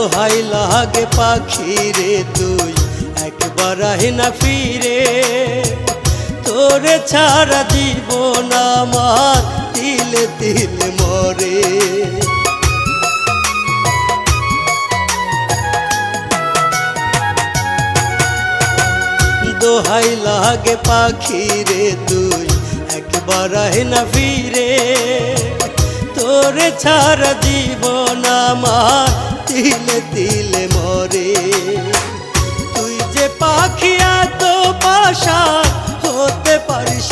দোহাই লাগে পাখি রে তুই একবার আহি না ফিরে, তোরে ছাড়া জীবন আমার তিলে তিলে মরে। দোহাই লাগে পাখি রে তুই একবার আহি না ফিরে, তোরে ছাড়া জীবন আমার তিলে তিলে মরে। তুই যে পাখি এত পাশা হতে পারিস